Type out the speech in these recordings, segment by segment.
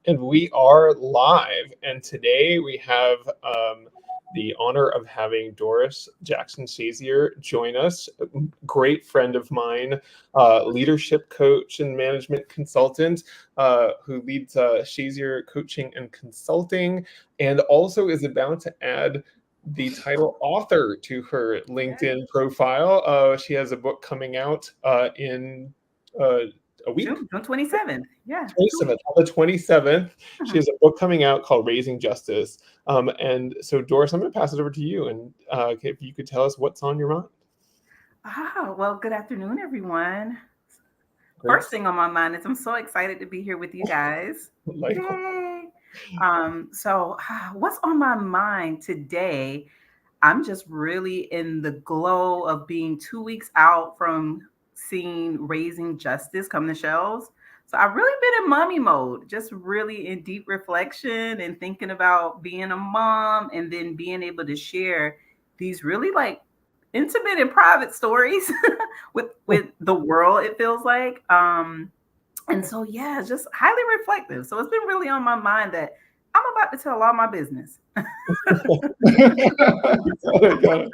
And we are live. And today we have the honor of having Doris Jackson-Shazier join us, a great friend of mine, leadership coach and management consultant who leads Shazier Coaching and Consulting, and also is about to add the title author to her LinkedIn profile. She has a book coming out in a week. June 27th. Yeah. 27th, on the 27th, she has a book coming out called Raising Justice. And so, Doris, I'm going to pass it over to you. And if you could tell us what's on your mind. Well, good afternoon, everyone. Great. First thing on my mind is I'm so excited to be here with you guys. Yay! So what's on my mind today? I'm just really in the glow of being 2 weeks out from seeing Raising Justice come to shelves. So I've really been in mommy mode, just really in deep reflection and thinking about being a mom and then being able to share these really like intimate and private stories with the world, it feels like. And so yeah, just highly reflective. So it's been really on my mind that I'm about to tell all my business. Got it.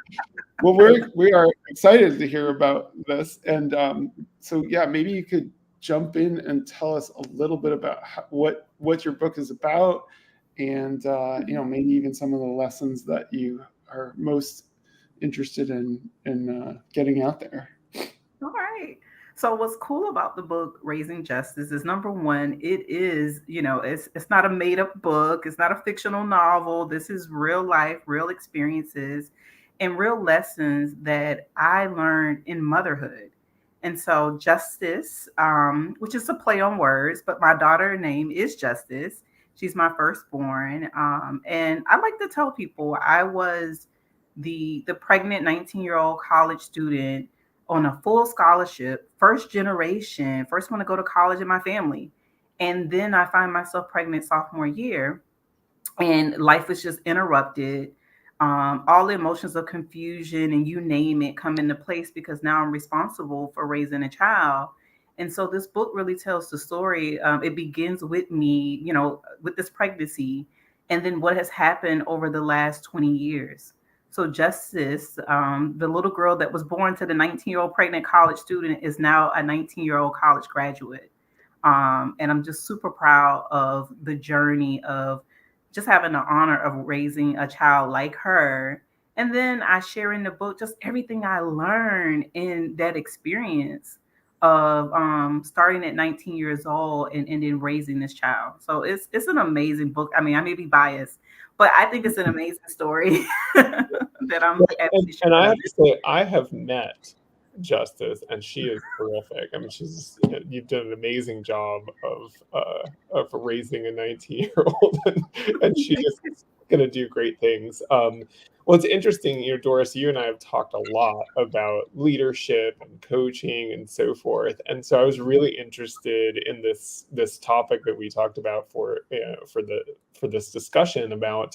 Well, we are excited to hear about this, and so yeah, maybe you could jump in and tell us a little bit about what your book is about, and maybe even some of the lessons that you are most interested in getting out there. All right. So what's cool about the book Raising Justice is, number one, it is, it's not a made up book. It's not a fictional novel. This is real life, real experiences, and real lessons that I learned in motherhood. And so Justice, which is a play on words, but my daughter's name is Justice. She's my firstborn. And I like to tell people I was the pregnant 19-year-old college student on a full scholarship, first generation, first one to go to college in my family. And then I find myself pregnant sophomore year, and life was just interrupted. All the emotions of confusion and you name it come into place because now I'm responsible for raising a child. And so this book really tells the story. It begins with me, with this pregnancy, and then what has happened over the last 20 years. So Justice, the little girl that was born to the 19-year-old pregnant college student, is now a 19-year-old college graduate. And I'm just super proud of the journey of just having the honor of raising a child like her. And then I share in the book just everything I learned in that experience of starting at 19 years old and then raising this child. So it's an amazing book. I mean, I may be biased, but I think it's an amazing story that I'm happy to share. And I have to say, I have met Justice, and she is terrific. I mean, you've done an amazing job of raising a 19-year-old, and she is going to do great things. Well, it's interesting, Doris, you and I have talked a lot about leadership and coaching and so forth. And so I was really interested in this topic that we talked about for this discussion about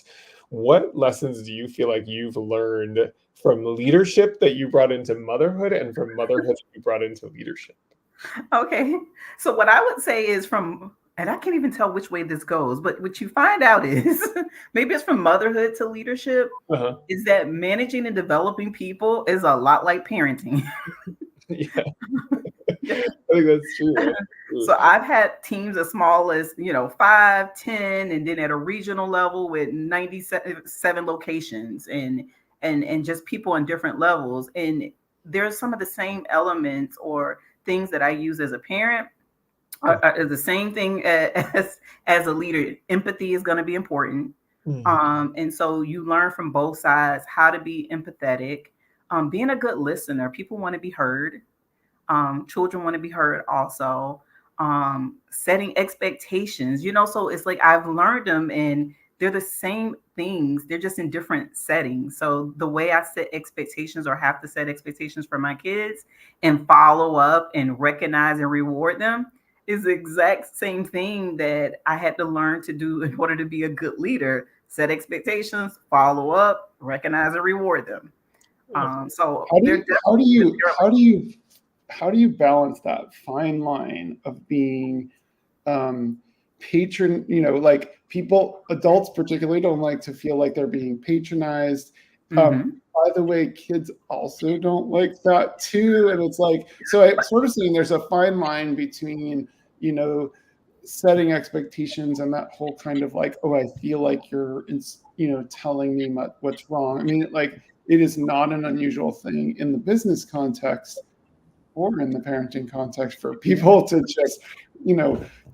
what lessons do you feel like you've learned from leadership that you brought into motherhood and from motherhood that you brought into leadership? Okay. So what I would say is and I can't even tell which way this goes, but what you find out is maybe it's from motherhood to leadership, is that managing and developing people is a lot like parenting. Yeah. I think that's true. So I've had teams as small as, 5, 10, and then at a regional level with 97 locations and just people on different levels. And there's some of the same elements or things that I use as a parent are the same thing as a leader. Empathy is going to be important. And so you learn from both sides how to be empathetic, being a good listener. People want to be heard. Children want to be heard also. Setting expectations, so it's like I've learned them and they're the same things. They're just in different settings. So the way I set expectations or have to set expectations for my kids and follow up and recognize and reward them is the exact same thing that I had to learn to do in order to be a good leader. Set expectations, follow up, recognize and reward them. So how do you balance that fine line of being patron, people, adults particularly, don't like to feel like they're being patronized. By the way, kids also don't like that too. And it's like, so I'm sort of saying there's a fine line between, setting expectations and that whole kind of like, oh, I feel like you're, telling me what's wrong. I mean, like, it is not an unusual thing in the business context or in the parenting context for people to just,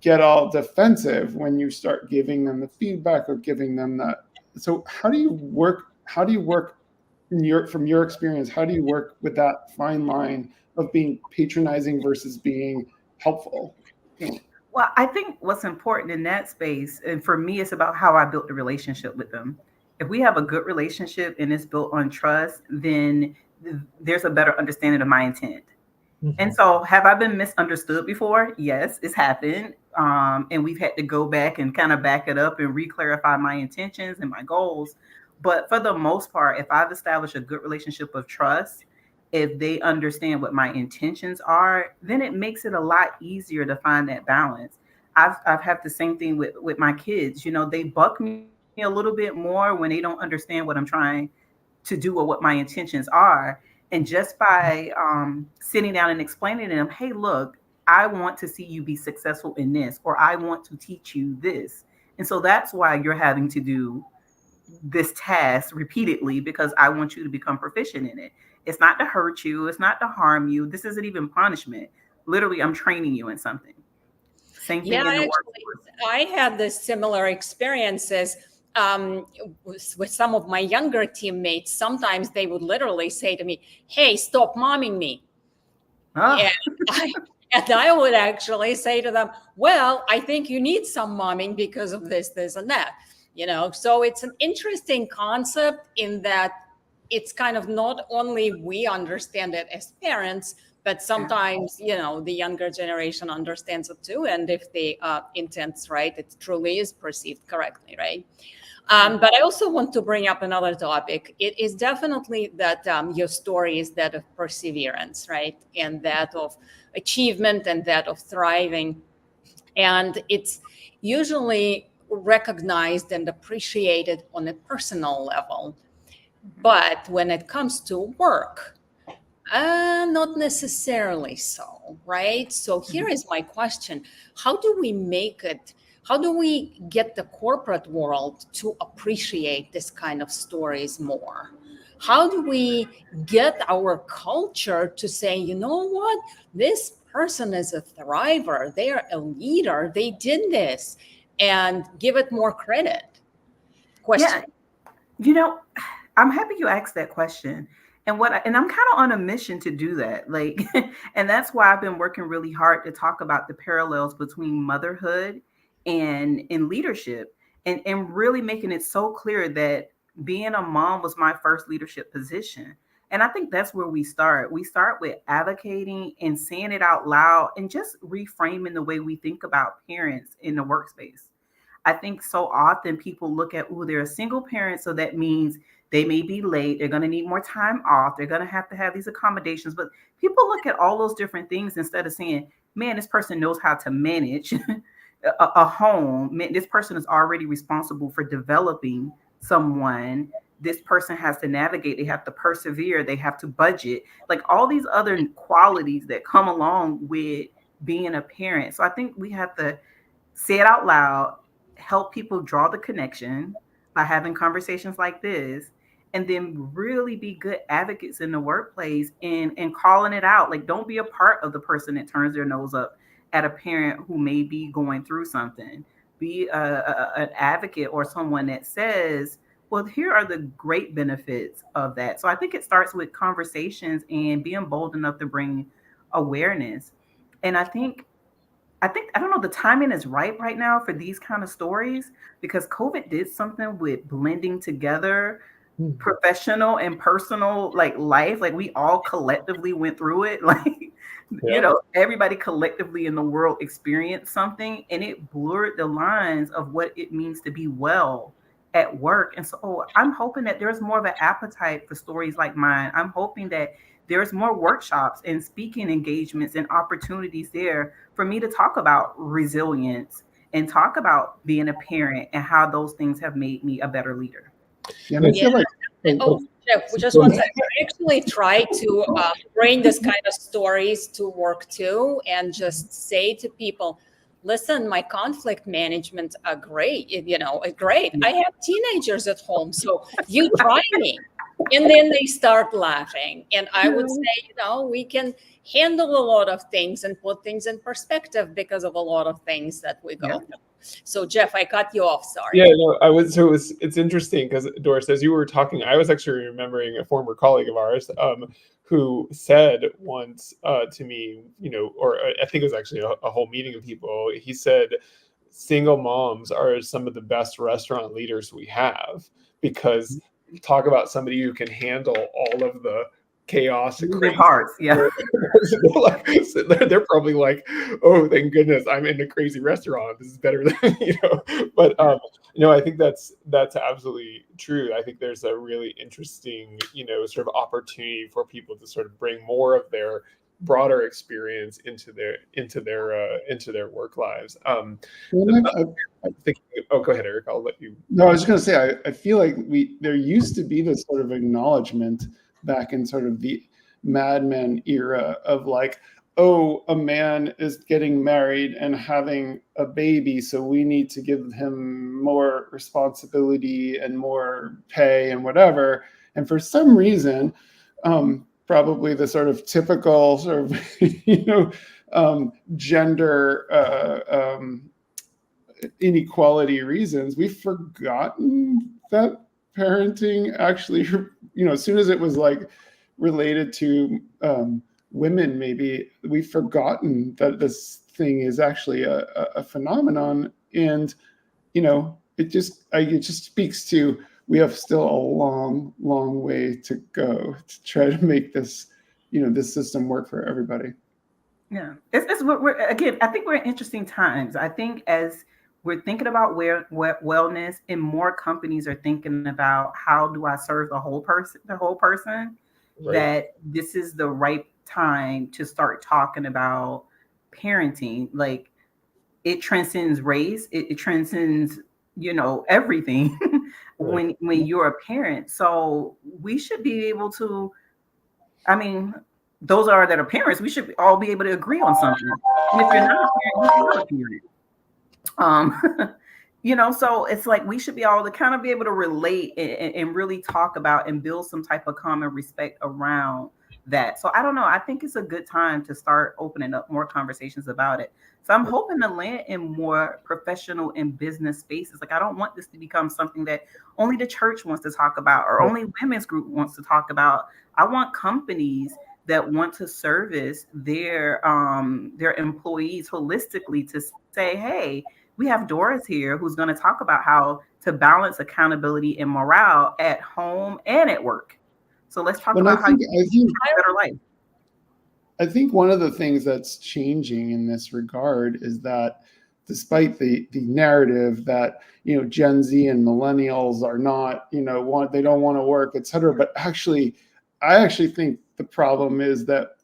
get all defensive when you start giving them the feedback or giving them that. So how do you work from your experience, how do you work with that fine line of being patronizing versus being helpful? Well, I think what's important in that space, and for me, it's about how I built the relationship with them. If we have a good relationship and it's built on trust, then there's a better understanding of my intent. And so, have I been misunderstood before? Yes, it's happened. And we've had to go back and kind of back it up and re-clarify my intentions and my goals. But for the most part, if I've established a good relationship of trust, if they understand what my intentions are, then it makes it a lot easier to find that balance. I've had the same thing with my kids. They buck me a little bit more when they don't understand what I'm trying to do or what my intentions are. And just by sitting down and explaining to them, hey, look, I want to see you be successful in this, or I want to teach you this. And so that's why you're having to do this task repeatedly, because I want you to become proficient in it. It's not to hurt you. It's not to harm you. This isn't even punishment. Literally, I'm training you in something. Same thing in the workforce. I had this similar experiences with some of my younger teammates. Sometimes they would literally say to me, hey, stop momming me. And I would actually say to them, well, I think you need some momming because of this, this, and that. So it's an interesting concept in that it's kind of not only we understand it as parents, but sometimes, the younger generation understands it too. And if the intent's right, it truly is perceived correctly, right? But I also want to bring up another topic. It is definitely that your story is that of perseverance, right? And that of achievement and that of thriving. And it's usually recognized and appreciated on a personal level. But when it comes to work, not necessarily so, right? So here is my question. How do we get the corporate world to appreciate this kind of stories more? How do we get our culture to say, you know what, this person is a thriver, they're a leader, they did this, and give it more credit? Question. Yeah, I'm happy you asked that question. And I'm kind of on a mission to do that. And that's why I've been working really hard to talk about the parallels between motherhood and in leadership, and really making it so clear that being a mom was my first leadership position. And I think that's where we start. We start with advocating and saying it out loud and just reframing the way we think about parents in the workspace. I think so often people look at, they're a single parent, so that means they may be late, they're going to need more time off, they're going to have these accommodations. But people look at all those different things instead of saying, man, this person knows how to manage a home. Man, this person is already responsible for developing someone. This person has to navigate, they have to persevere, they have to budget, like all these other qualities that come along with being a parent. So I think we have to say it out loud, help people draw the connection by having conversations like this, and then really be good advocates in the workplace and calling it out. Like, don't be a part of the person that turns their nose up at a parent who may be going through something. Be an advocate or someone that says, well, here are the great benefits of that. So I think it starts with conversations and being bold enough to bring awareness. And I think, I don't know, the timing is right now for these kind of stories, because COVID did something with blending together professional and personal, like life. Like, we all collectively went through it. Everybody collectively in the world experienced something, and it blurred the lines of what it means to be well at work. And so I'm hoping that there's more of an appetite for stories like mine. I'm hoping that there's more workshops and speaking engagements and opportunities there for me to talk about resilience and talk about being a parent and how those things have made me a better leader. Yeah, and I feel like Jeff, just one second. I actually try to bring this kind of stories to work too, and just say to people, listen, my conflict management are great. Great. I have teenagers at home, so you try me. And then they start laughing. And I would say, we can handle a lot of things and put things in perspective because of a lot of things that we go through. So Jeff, I cut you off. Sorry. Yeah, no, I was. So it's interesting because Doris, as you were talking, I was actually remembering a former colleague of ours who said once to me, or I think it was actually a whole meeting of people. He said, single moms are some of the best restaurant leaders we have, because talk about somebody who can handle all of the chaos and crazy parts. Yeah. They're probably like, oh, thank goodness I'm in a crazy restaurant. This is better than, but I think that's absolutely true. I think there's a really interesting, sort of opportunity for people to sort of bring more of their broader experience into their work lives. I'm thinking, go ahead, Eric. I'll let you. No, I was just going to say, I feel like there used to be this sort of acknowledgement back in sort of the Mad Men era of like, oh, a man is getting married and having a baby, so we need to give him more responsibility and more pay and whatever. And for some reason, probably the sort of typical sort of, gender inequality reasons, we've forgotten that parenting actually, as soon as it was like related to women, maybe we've forgotten that this thing is actually a phenomenon. And, it just speaks to, we have still a long, long way to go to try to make this, this system work for everybody. Yeah, it's we're again. I think we're in interesting times. I think as we're thinking about wellness, and more companies are thinking about how do I serve the whole person, right, that this is the right time to start talking about parenting. Like, it transcends race, it transcends, everything when you're a parent. So we should be able to, those that are parents, we should all be able to agree on something. And if you're not a parent, you're not a parent. So it's like we should be able to kind of be able to relate and really talk about and build some type of common respect around that. So I don't know. I think it's a good time to start opening up more conversations about it. So I'm hoping to land in more professional and business spaces. Like, I don't want this to become something that only the church wants to talk about or only women's group wants to talk about. I want companies that want to service their employees holistically to say, hey, we have Doris here who's going to talk about how to balance accountability and morale at home and at work. So let's talk about how you have a better life. I think one of the things that's changing in this regard is that despite the narrative that, Gen Z and millennials are not, they don't want to work, et cetera. But I actually think the problem is that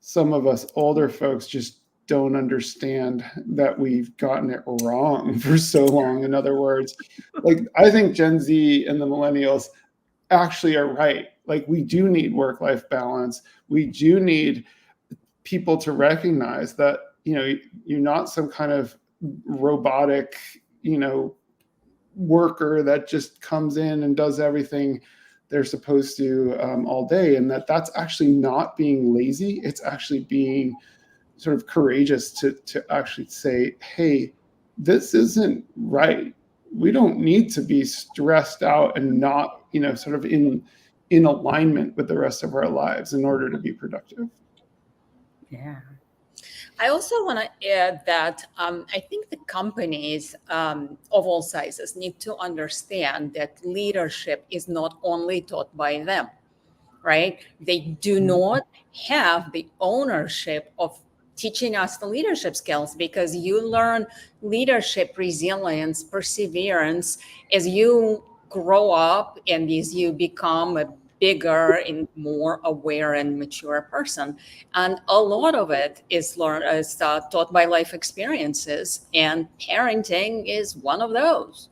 some of us older folks just don't understand that we've gotten it wrong for so long. In other words, like, I think Gen Z and the millennials actually are right. Like, we do need work-life balance. We do need people to recognize that, you're not some kind of robotic, worker that just comes in and does everything they're supposed to all day. And that's actually not being lazy. It's actually being sort of courageous to actually say, hey, this isn't right. We don't need to be stressed out and not, sort of in alignment with the rest of our lives in order to be productive. Yeah. I also want to add that I think the companies of all sizes need to understand that leadership is not only taught by them, right? They do not have the ownership of teaching us the leadership skills, because you learn leadership, resilience, perseverance as you grow up and as you become a bigger and more aware and mature person. And a lot of it is taught by life experiences, and parenting is one of those.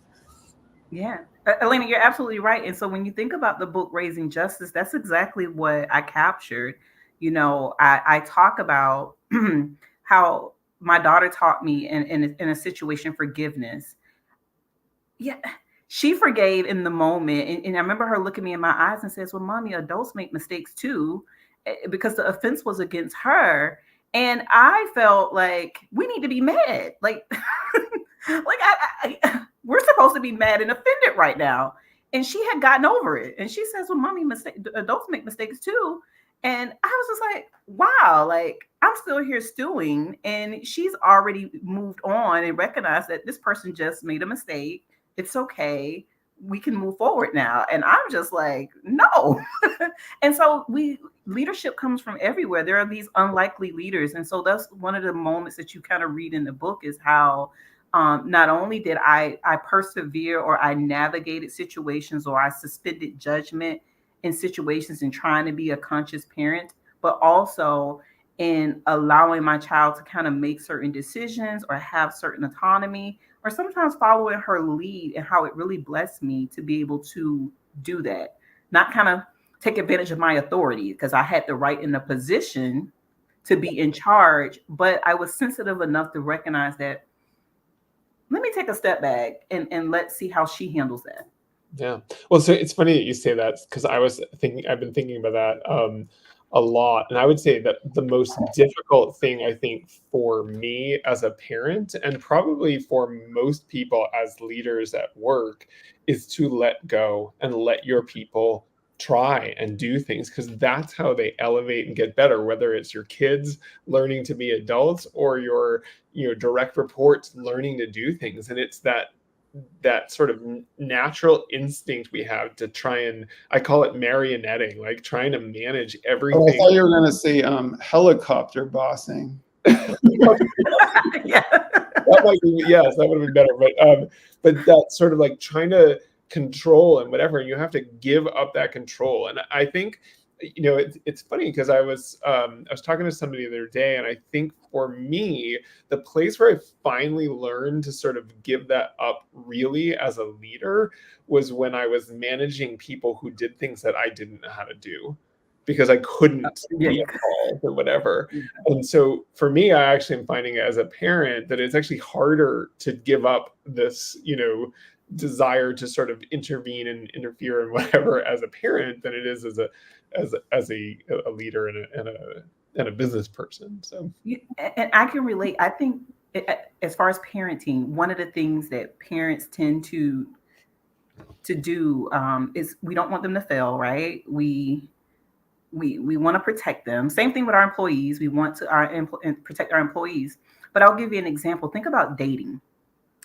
Yeah. Elena, you're absolutely right. And so when you think about the book Raising Justice, that's exactly what I captured. I talk about how my daughter taught me in a situation forgiveness. Yeah. She forgave in the moment. And I remember her looking me in my eyes and says, well, mommy, adults make mistakes too, because the offense was against her. And I felt like we need to be mad. Like, we're supposed to be mad and offended right now. And she had gotten over it. And she says, well, mommy, adults make mistakes too. And I was just like, wow, like I'm still here stewing. And she's already moved on and recognized that this person just made a mistake. It's okay. We can move forward now. And I'm just like, no. And so leadership comes from everywhere. There are these unlikely leaders. And so that's one of the moments that you kind of read in the book is how not only did I persevere, or I navigated situations, or I suspended judgment in situations and trying to be a conscious parent, but also in allowing my child to kind of make certain decisions or have certain autonomy, or sometimes following her lead, and how it really blessed me to be able to do that. Not kind of take advantage of my authority because I had the right in the position to be in charge, but I was sensitive enough to recognize that let me take a step back and let's see how she handles that. Yeah. Well, so it's funny that you say that, because I've been thinking about that a lot. And I would say that the most difficult thing, I think, for me as a parent, and probably for most people as leaders at work, is to let go and let your people try and do things, because that's how they elevate and get better, whether it's your kids learning to be adults or your direct reports learning to do things. And it's that sort of natural instinct we have to try and, I call it marionetting, like trying to manage everything. Oh, I thought you were going to say helicopter bossing. Yeah. That might be, yes, that would have been better. But that sort of like trying to control and whatever, and you have to give up that control. And I think, it's funny because I was talking to somebody the other day, and I think for me, the place where I finally learned to sort of give that up really as a leader was when I was managing people who did things that I didn't know how to do, because I couldn't be involved or whatever. And so for me, I actually am finding as a parent that it's actually harder to give up this, desire to sort of intervene and interfere and whatever as a parent than it is as a leader and a business person. So, and I can relate. I think as far as parenting, one of the things that parents tend to do is we don't want them to fail, right? We want to protect them. Same thing with our employees. We want to protect our employees. But I'll give you an example. Think about dating.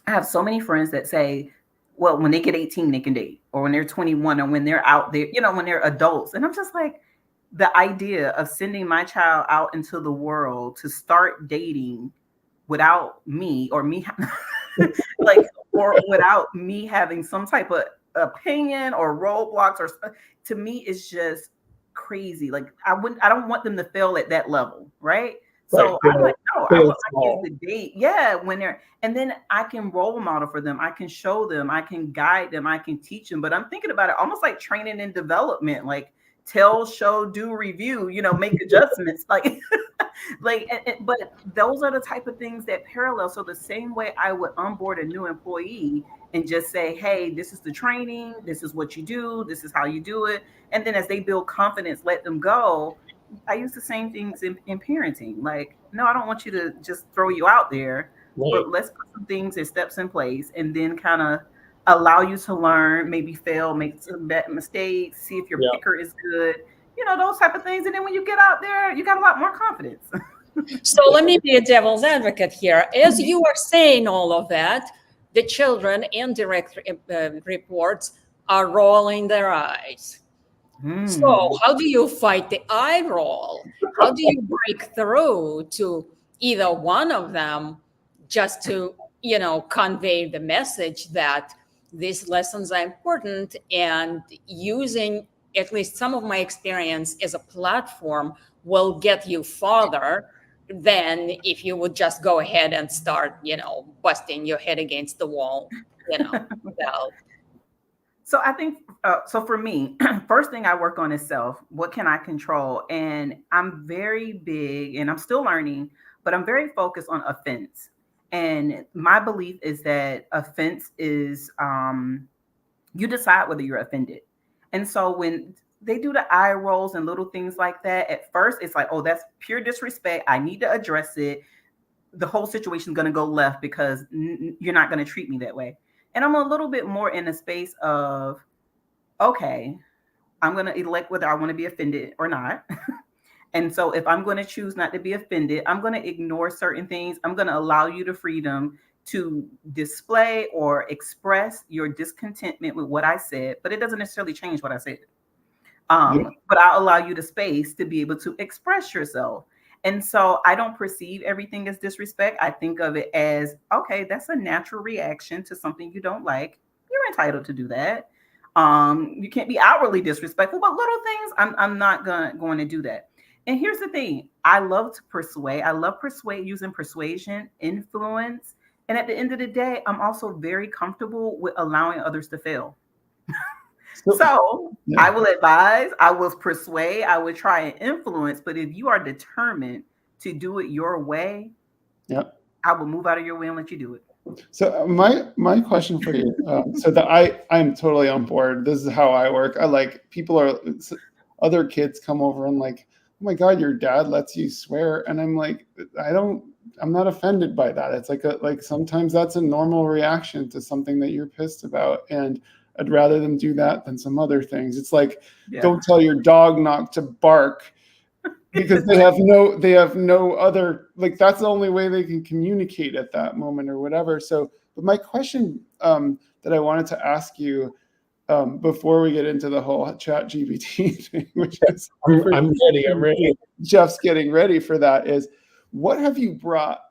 I have so many friends that say, well, when they get 18, they can date, or when they're 21, or when they're out there, when they're adults. And I'm just like, the idea of sending my child out into the world to start dating without me, or me or without me having some type of opinion or roadblocks, or to me, it's just crazy. Like I don't want them to fail at that level, right? So I'm like, no, I want my kids to date. Yeah, when they're, and then I can role model for them. I can show them, I can guide them, I can teach them. But I'm thinking about it almost like training and development, like tell, show, do, review, make adjustments. Like, but those are the type of things that parallel. So the same way I would onboard a new employee and just say, hey, this is the training, this is what you do, this is how you do it. And then as they build confidence, let them go. I use the same things in parenting. Like, no, I don't want you to just throw you out there, but let's put some things and steps in place, and then kind of allow you to learn, maybe fail, make some bad mistakes, see if your picker is good, those type of things. And then when you get out there, you got a lot more confidence. So let me be a devil's advocate here. As you are saying all of that, the children in direct reports are rolling their eyes. So how do you fight the eye roll? How do you break through to either one of them just to, convey the message that these lessons are important, and using at least some of my experience as a platform will get you farther than if you would just go ahead and start, busting your head against the wall, without. So I think, so for me, first thing I work on is self. What can I control? And I'm very big, and I'm still learning, but I'm very focused on offense. And my belief is that offense is, you decide whether you're offended. And so when they do the eye rolls and little things like that, at first it's like, oh, that's pure disrespect. I need to address it. The whole situation is going to go left because you're not going to treat me that way. And I'm a little bit more in a space of, okay, I'm going to elect whether I want to be offended or not. And so if I'm going to choose not to be offended, I'm going to ignore certain things. I'm going to allow you the freedom to display or express your discontentment with what I said, but it doesn't necessarily change what I said. But I'll allow you the space to be able to express yourself. And so I don't perceive everything as disrespect. I think of it as, okay, that's a natural reaction to something you don't like. You're entitled to do that. You can't be outwardly disrespectful, but little things, I'm not going to do that. And here's the thing. I love to persuade. I love using persuasion, influence. And at the end of the day, I'm also very comfortable with allowing others to fail. So I will advise, I will persuade, I will try and influence. But if you are determined to do it your way, I will move out of your way and let you do it. So my question for you, I'm totally on board. This is how I work. I like other kids come over and like, oh my God, your dad lets you swear. And I'm like, I'm not offended by that. It's like sometimes that's a normal reaction to something that you're pissed about. And I'd rather them do that than some other things. It's like, don't tell your dog not to bark because they have no other, like that's the only way they can communicate at that moment or whatever. So, but my question that I wanted to ask you before we get into the whole ChatGPT thing, which is I'm ready. Jeff's getting ready for that, is what have you brought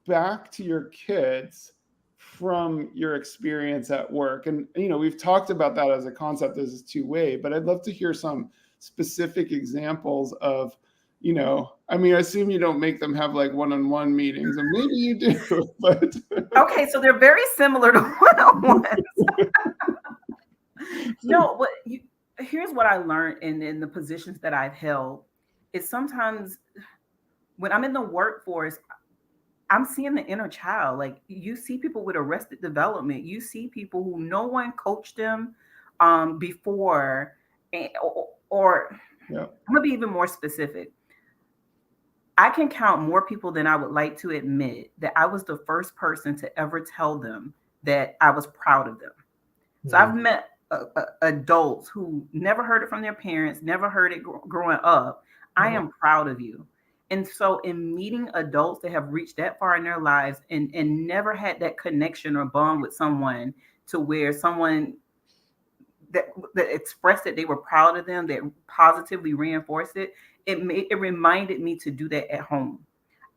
back to your kids from your experience at work? And, we've talked about that as a concept as a two-way, but I'd love to hear some specific examples of, I assume you don't make them have like one-on-one meetings, and maybe you do, but. Okay. So they're very similar to one-on-ones. No, but here's what I learned in the positions that I've held is sometimes when I'm in the workforce, I'm seeing the inner child. Like you see people with arrested development. You see people who no one coached them before. I'm going to be even more specific. I can count more people than I would like to admit that I was the first person to ever tell them that I was proud of them. So I've met adults who never heard it from their parents, never heard it growing up. I am proud of you. And so in meeting adults that have reached that far in their lives and never had that connection or bond with someone to where someone that expressed that they were proud of them, that positively reinforced it, it reminded me to do that at home.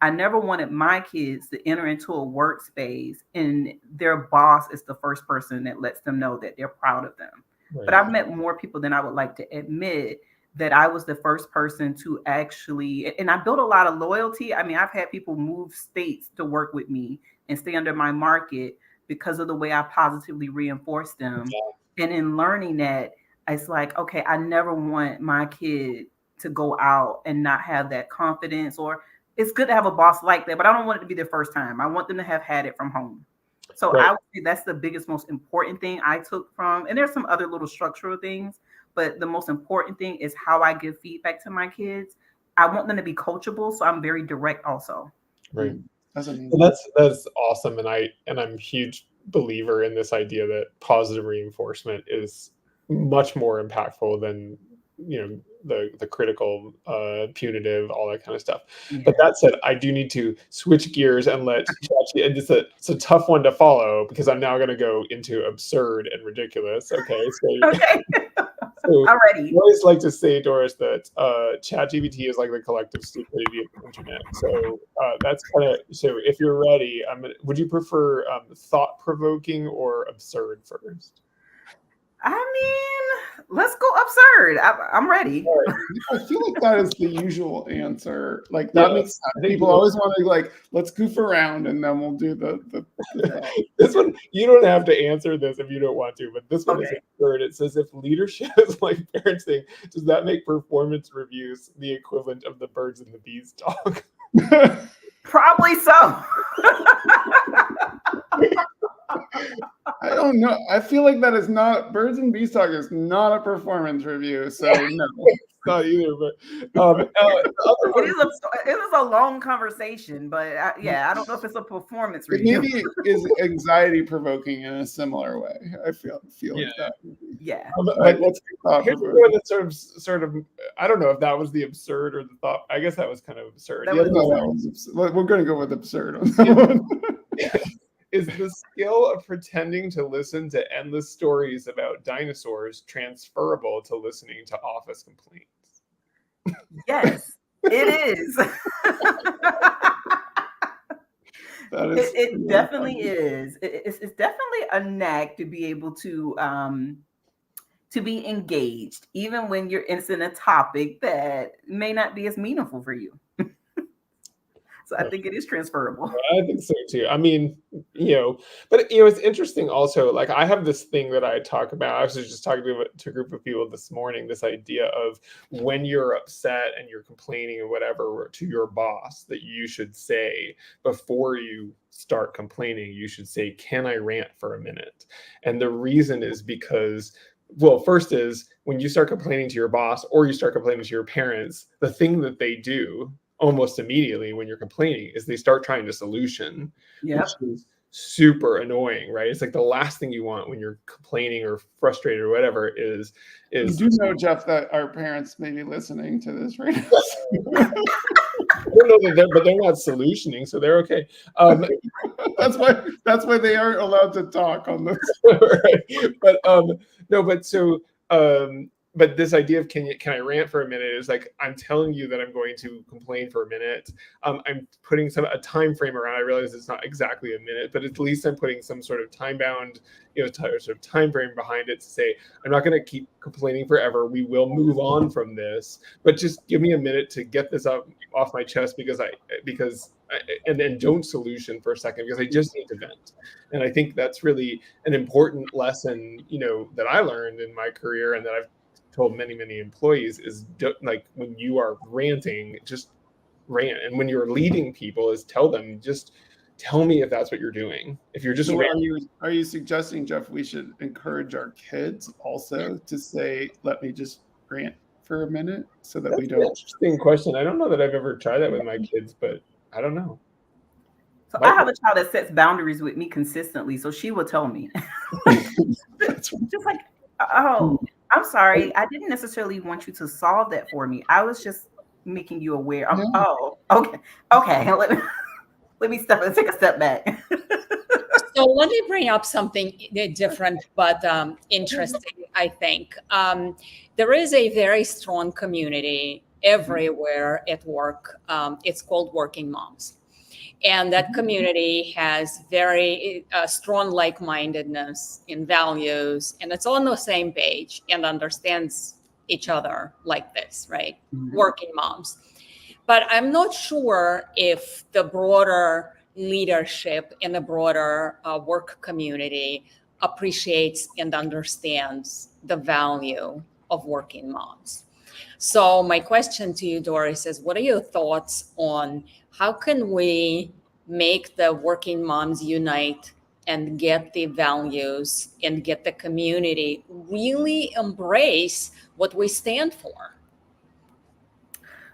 I never wanted my kids to enter into a workspace and their boss is the first person that lets them know that they're proud of them. Right. But I've met more people than I would like to admit that I was the first person to actually, and I built a lot of loyalty. I've had people move states to work with me and stay under my market because of the way I positively reinforced them. Yeah. And in learning that, it's like, okay, I never want my kid to go out and not have that confidence, or it's good to have a boss like that, but I don't want it to be their first time. I want them to have had it from home. So right. I would say that's the biggest, most important thing I took from, and there's some other little structural things, but the most important thing is how I give feedback to my kids. I want them to be coachable, so I'm very direct also. Right. That's awesome. And I'm a huge believer in this idea that positive reinforcement is much more impactful than the critical, punitive, all that kind of stuff. Yeah. But that said, I do need to switch gears and let Chachi, and it's a tough one to follow because I'm now going to go into absurd and ridiculous. Okay. So already. I always like to say, Doris, that ChatGPT is like the collective stupidity of the internet. So that's kind of, so if you're ready, would you prefer thought-provoking or absurd first? I mean, let's go absurd. I'm ready. I feel like that is the usual answer. Like that makes sense. People always want to like, let's goof around and then we'll do the This one, you don't have to answer this if you don't want to, but this one is absurd. It says, if leadership is like parenting, does that make performance reviews the equivalent of the birds and the bees talk? Probably so. I don't know. I feel like that is not, birds and bees talk is not a performance review. So no, it's not either. But it is a long conversation, but I don't know if it's a performance review. Maybe it is anxiety provoking in a similar way. I feel like that. Yeah. Here's one that's sort of. I don't know if that was the absurd or the thought. I guess that was kind of absurd. We're going to go with absurd on that one. Is the skill of pretending to listen to endless stories about dinosaurs transferable to listening to office complaints? Yes, it is. It definitely is. It's definitely a knack to be able to be engaged, even when you're in a topic that may not be as meaningful for you. So I think it is transferable. I think so too. I mean, but it's interesting also, like I have this thing that I talk about. I was just talking to a group of people this morning, this idea of when you're upset and you're complaining or whatever to your boss, that you should say before you start complaining, you should say, "Can I rant for a minute?" And the reason is because, well, first is when you start complaining to your boss or you start complaining to your parents, the thing that they do almost immediately when you're complaining is they start trying to solution, which is super annoying, right? It's like the last thing you want when you're complaining or frustrated or whatever is you do know, Jeff, that our parents may be listening to this right now. I don't know that but they're not solutioning, so they're okay. That's why they aren't allowed to talk on this. Right. But this idea of can I rant for a minute is like, I'm telling you that I'm going to complain for a minute. I'm putting a time frame around. I realize it's not exactly a minute, but at least I'm putting some sort of time bound, sort of time frame behind it to say, I'm not going to keep complaining forever. We will move on from this, but just give me a minute to get this off my chest and then don't solution for a second because I just need to vent. And I think that's really an important lesson, that I learned in my career and that I've told many employees is like when you are ranting, just rant. And when you're leading people is tell them, just tell me if that's what you're doing. If you're just are you suggesting, Jeff, we should encourage our kids also to say, let me just rant for a minute so that we don't? An interesting question. I don't know that I've ever tried that with my kids, but I don't know. So I have a child that sets boundaries with me consistently, so she will tell me. Just like, oh, I'm sorry. I didn't necessarily want you to solve that for me. I was just making you aware. Oh, okay. Okay. Let me take a step back. So let me bring up something different, but interesting, I think. There is a very strong community everywhere at work. It's called Working Moms. And that community has very strong like-mindedness in values, and it's on the same page and understands each other like this, right? Mm-hmm. Working moms. But I'm not sure if the broader leadership in the broader work community appreciates and understands the value of working moms. So my question to you, Doris, is what are your thoughts on how can we make the working moms unite and get the values and get the community really embrace what we stand for?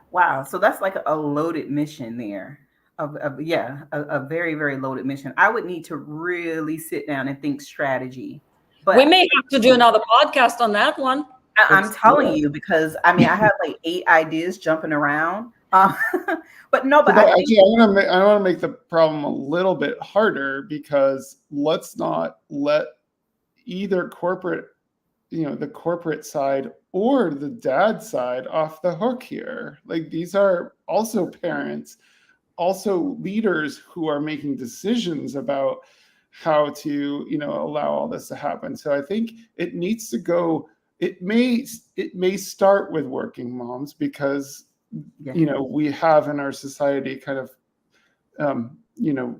Wow. So that's like a loaded mission there. A very, very loaded mission. I would need to really sit down and think strategy. But we may have to do another podcast on that one. I'm telling you, because I have like 8 ideas jumping around. But no, but actually, I want to make the problem a little bit harder, because let's not let either corporate, the corporate side or the dad side off the hook here. Like, these are also parents, also leaders who are making decisions about how to, allow all this to happen. So I think it needs to go. It may start with working moms because, we have in our society kind of,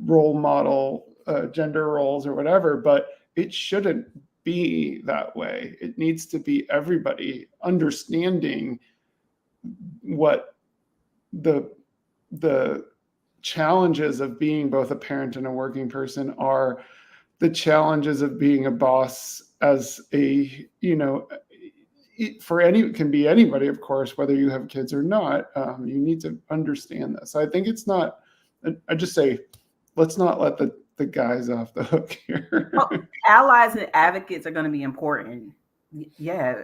role model gender roles or whatever, but it shouldn't be that way. It needs to be everybody understanding what the challenges of being both a parent and a working person are, the challenges of being a boss as a, it can be anybody, of course, whether you have kids or not. You need to understand this. I think it's not, I just say, let's not let the guys off the hook here. Well, allies and advocates are going to be important. Yeah,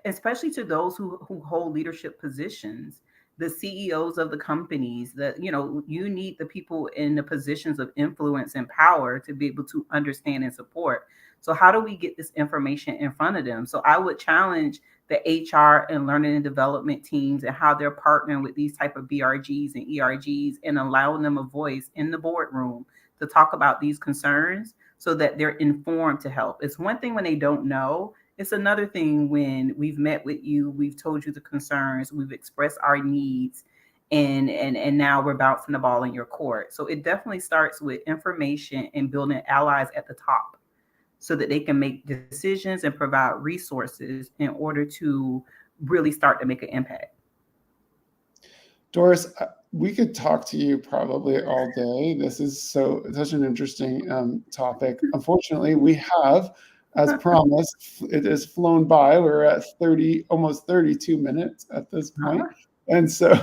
especially to those who hold leadership positions, the CEOs of the companies, that, you need the people in the positions of influence and power to be able to understand and support. So how do we get this information in front of them? So I would challenge the HR and learning and development teams and how they're partnering with these type of BRGs and ERGs and allowing them a voice in the boardroom to talk about these concerns so that they're informed to help. It's one thing when they don't know. It's another thing when we've met with you, we've told you the concerns, we've expressed our needs, and now we're bouncing the ball in your court. So it definitely starts with information and building allies at the top so that they can make decisions and provide resources in order to really start to make an impact. Doris, we could talk to you probably all day. This is such an interesting topic. Unfortunately, we have, as promised, it has flown by. We're at almost 32 minutes at this point. And so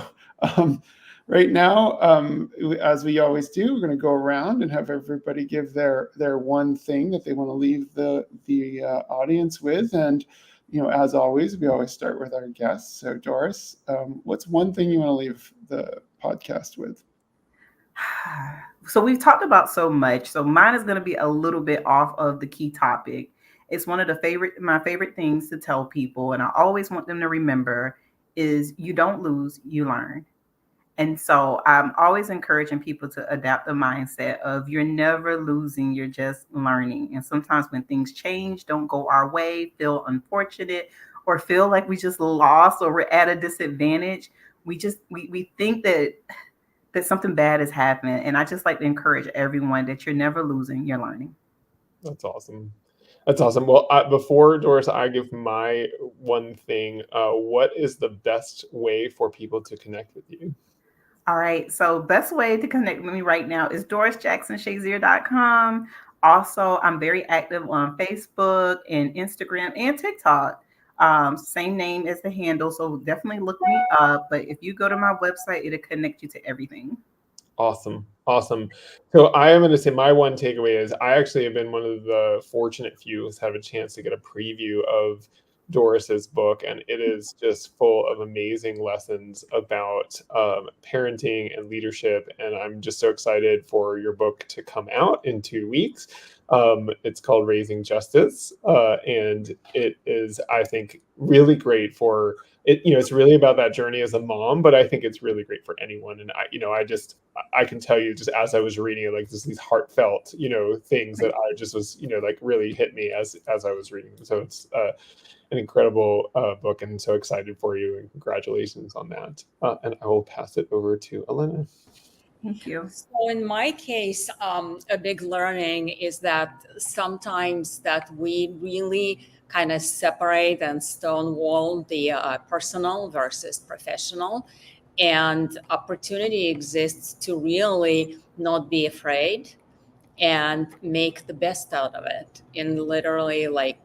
right now, as we always do, we're going to go around and have everybody give their one thing that they want to leave the audience with. And, as always, we always start with our guests. So Doris, what's one thing you want to leave the podcast with? So we've talked about so much. So mine is going to be a little bit off of the key topic. It's one of my favorite things to tell people, and I always want them to remember, is you don't lose, you learn. And so I'm always encouraging people to adapt the mindset of you're never losing, you're just learning. And sometimes when things change, don't go our way, feel unfortunate, or feel like we just lost or we're at a disadvantage, we think that something bad has happened. And I just like to encourage everyone that you're never losing, you're learning. That's awesome. That's awesome. Well, before, Doris, I give my one thing, what is the best way for people to connect with you? All right. So best way to connect with me right now is DorisJackson-Shazier.com. Also, I'm very active on Facebook and Instagram and TikTok. Same name as the handle. So definitely look me up. But if you go to my website, it'll connect you to everything. Awesome. So I am going to say my one takeaway is I actually have been one of the fortunate few who's had a chance to get a preview of Doris's book, and it is just full of amazing lessons about parenting and leadership. And I'm just so excited for your book to come out in 2 weeks. It's called Raising Justice, and it is, I think, really great for it. It's really about that journey as a mom, but I think it's really great for anyone. And I can tell you, just as I was reading it, like these heartfelt, things that I just was, like really hit me as I was reading. So it's an incredible book, and so excited for you, and congratulations on that. And I will pass it over to Elena. Thank you. So in my case, a big learning is that sometimes that we really kind of separate and stonewall the personal versus professional, and opportunity exists to really not be afraid and make the best out of it, and literally like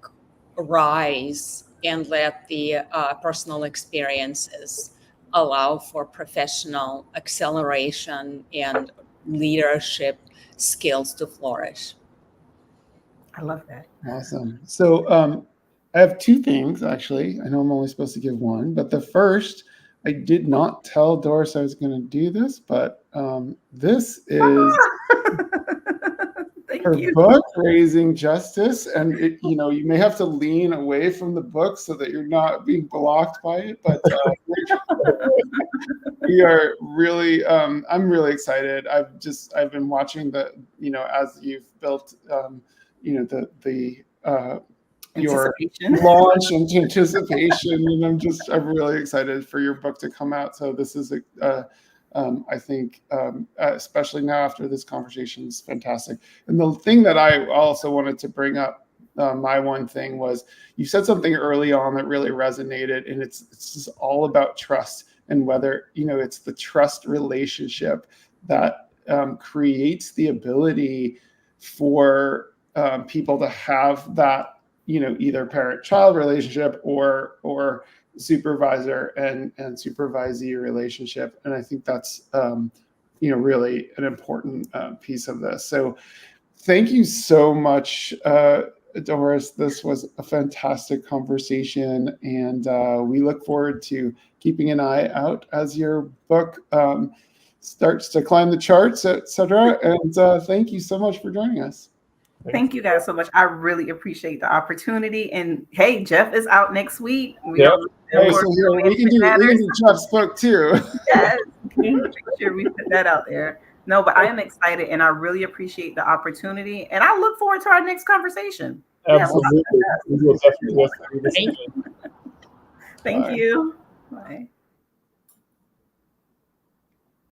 rise and let the personal experiences allow for professional acceleration and leadership skills to flourish. I love that. Awesome. So I have two things, actually. I know I'm only supposed to give one, but the first, I did not tell Doris I was going to do this, but this is her book, Raising Justice. And you may have to lean away from the book so that you're not being blocked by it. But We are really, I'm really excited. I've been watching as you've built, your launch and anticipation, and I'm really excited for your book to come out. So this is I think, especially now after this conversation, is fantastic. And the thing that I also wanted to bring up, my one thing was, you said something early on that really resonated, and it's just all about trust, and whether, it's the trust relationship that creates the ability for people to have that, either parent-child relationship or supervisor and supervisee relationship. And I think that's, really an important piece of this. So thank you so much, Doris. This was a fantastic conversation, and we look forward to keeping an eye out as your book starts to climb the charts, etc. And thank you so much for joining us. Thank you guys so much. I really appreciate the opportunity. And hey, Jeff is out next week. We can do Jeff's book too. Yes, make sure we put that out there. No, but I am excited, and I really appreciate the opportunity, and I look forward to our next conversation. Absolutely. Thank you.